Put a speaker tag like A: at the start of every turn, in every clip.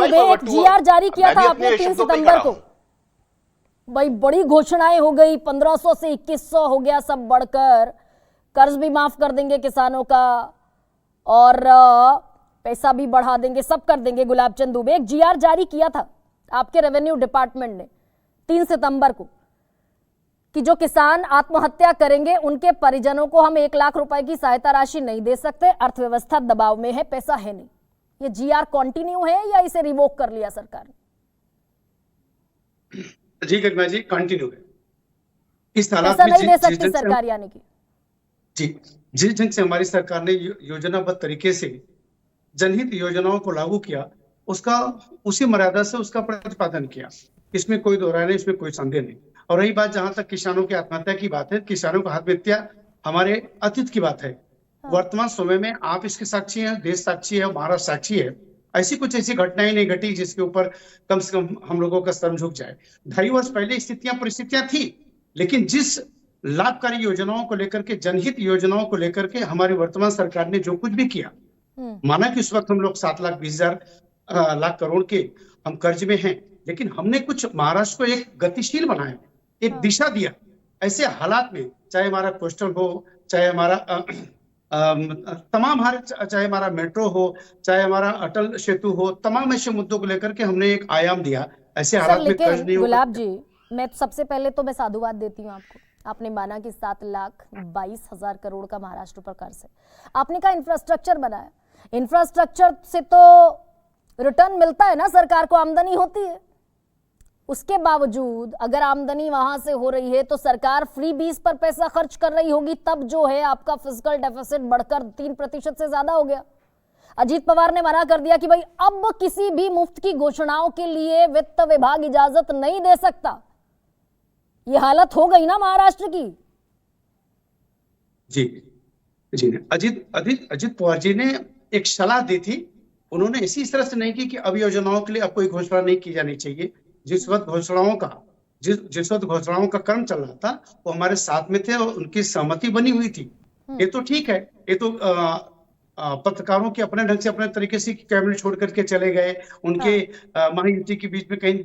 A: दुबे, एक जीआर जारी किया था आपने 3 सितंबर को। भाई बड़ी घोषणाएं हो गई, 1500 से 2100 हो गया सब बढ़कर, कर्ज भी माफ कर देंगे किसानों का और पैसा भी बढ़ा देंगे, सब कर देंगे। गुलाब चंद दुबे, एक जीआर जारी किया था आपके रेवेन्यू डिपार्टमेंट ने 3 सितंबर को कि जो किसान आत्महत्या करेंगे उनके परिजनों को हम 1 लाख रुपए की सहायता राशि नहीं दे सकते, अर्थव्यवस्था दबाव में है, पैसा है नहीं। ये जीआर कंटिन्यू है या इसे रिवोक कर लिया सरकार ने?
B: जी गरिमा जी, कंटिन्यू है। इस हालात
A: पैसा
B: में
A: नहीं दे सकती सरकार, यानी कि
B: जी जिस ढंग से हमारी सरकार ने योजनाबद्ध तरीके से जनहित योजनाओं को लागू किया, उसका उसी मर्यादा से उसका प्रतिपादन किया, इसमें कोई दो राय नहीं, इसमें कोई संदेह नहीं। और रही बात जहां तक किसानों की आत्महत्या की बात है, किसानों का आत्महत्या हमारे अतीत की बात है। वर्तमान समय में आप इसके साक्षी हैं, देश साक्षी है, महाराष्ट्र साक्षी है। ऐसी घटनाएं नहीं घटी जिसके ऊपर कम से कम हम लोगों का सर झुक जाए। 2.5 वर्ष पहले परिस्थितियां थी, लेकिन जिस लाभकारी योजनाओं को लेकर के, जनहित योजनाओं को लेकर के हमारी वर्तमान सरकार ने जो कुछ भी किया, माना कि उस वक्त हम लोग 7,20,000 लाख करोड़ के हम कर्ज में हैं, लेकिन हमने कुछ महाराष्ट्र को एक गतिशील बनाया, एक दिशा दिया। ऐसे हालात में चाहे हमारा कोस्टल हो, चाहे हमारा चाहे हमारा मेट्रो हो, चाहे हमारा अटल सेतु हो, तमाम ऐसे मुद्दों को लेकर के हमने एक आयाम दिया। ऐसे हालात में कर्ज नहीं होगा।
A: गुलाब जी, मैं सबसे पहले तो मैं साधुवाद देती हूँ आपको। आपने माना कि 7,22,000 करोड़ का महाराष्ट्र पर कर्ज है। आपने कहा इंफ्रास्ट्रक्चर बनाया, इंफ्रास्ट्रक्चर से तो रिटर्न मिलता है ना, सरकार को आमदनी होती है। उसके बावजूद अगर आमदनी वहां से हो रही है तो सरकार फ्रीबीज पर पैसा खर्च कर रही होगी, तब जो है आपका फिस्कल डेफिसिट बढ़कर 3% से ज्यादा हो गया। अजीत पवार ने मना कर दिया कि भाई अब किसी भी मुफ्त की घोषणाओं के लिए वित्त विभाग इजाजत नहीं दे सकता। ये हालत हो गई ना महाराष्ट्र की।
B: जी जी, अजीत पवार जी ने एक सलाह दी थी। उन्होंने इसी तरह से नहीं की कि अब योजनाओं के लिए अब कोई घोषणा नहीं की जानी चाहिए। जिस वक्त घोषणाओं का क्रम चल रहा था, वो हमारे साथ में थे और उनकी सहमति बनी हुई थी। ये तो ठीक है, ये तो पत्रकारों के अपने ढंग से, अपने तरीके से कैबिनेट छोड़ करके चले गए। उनके महायुति के बीच में कहीं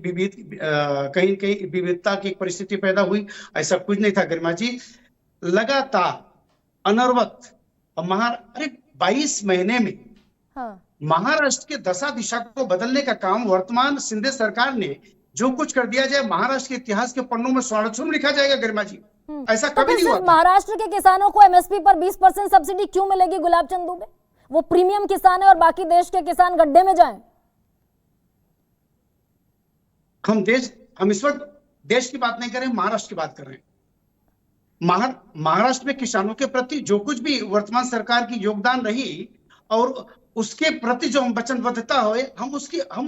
B: विविधता की एक परिस्थिति पैदा हुई। ऐसा कुछ नहीं था गरिमा जी। लगातार अनवरत 22 महीने में महाराष्ट्र के दशा दिशा को बदलने का काम वर्तमान शिंदे सरकार ने जो कुछ कर दिया जाए, महाराष्ट्र के इतिहास के पन्नों में स्वर्णाक्षर लिखा जाएगा गरिमा जी। ऐसा कभी नहीं हुआ।
A: महाराष्ट्र के किसानों को एमएसपी पर 20% सब्सिडी क्यों मिलेगी गुलाब चंद दुबे? वो प्रीमियम किसान है और बाकी देश के किसान गड्ढे में जाएं।
B: हम इस वक्त देश की बात नहीं कर रहे हैं, महाराष्ट्र की बात कर रहे हैं। महाराष्ट्र में किसानों के प्रति जो कुछ भी वर्तमान सरकार की योगदान रही और उसके प्रति जो हम वचनबद्धता हो, हम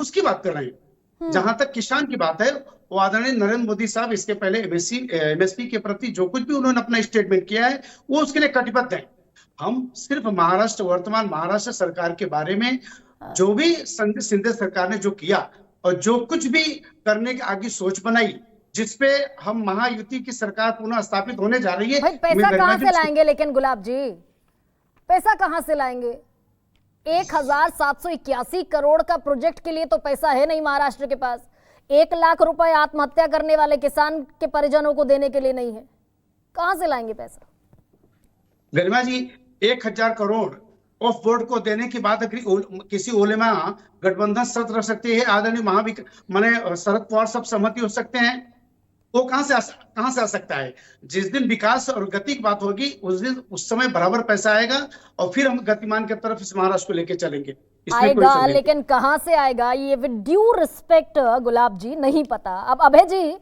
B: उसकी बात कर रहे हैं। जहां तक किसान की बात है, वो आदरणीय नरेंद्र मोदी साहब इसके पहले एमएसपी के प्रति जो कुछ भी उन्होंने अपना स्टेटमेंट किया है, वो उसके लिए कटिबद्ध है। हम सिर्फ वर्तमान महाराष्ट्र सरकार के बारे में जो भी शिंदे सरकार ने जो किया और जो कुछ भी करने की आगे सोच बनाई, जिसपे हम महायुति की सरकार पुनः स्थापित होने जा रही है।
A: भाई पैसा कहां से लाएंगे लेकिन गुलाब जी, पैसा कहां से लाएंगे? 1,781 करोड़ का प्रोजेक्ट के लिए तो पैसा है नहीं महाराष्ट्र के पास। 1 लाख रुपए आत्महत्या करने वाले किसान के परिजनों को देने के लिए नहीं है। कहां से लाएंगे पैसा?
B: गरिमा जी, 1,000 करोड़ ऑफ बोर्ड को देने की बात किसी ओलेमा गठबंधन शर्त रख सकती है, आदरणीय शरद पवार सब सहमति हो सकते हैं, वो कहां से आ सकता है? जिस दिन विकास और गति की बात होगी, उस समय बराबर पैसा आएगा और फिर हम गतिमान की तरफ इस महाराष्ट्र को लेके चलेंगे।
A: आएगा, लेकिन कहां से आएगा ये विद ड्यू रिस्पेक्ट गुलाब जी नहीं पता। अब अभय जी,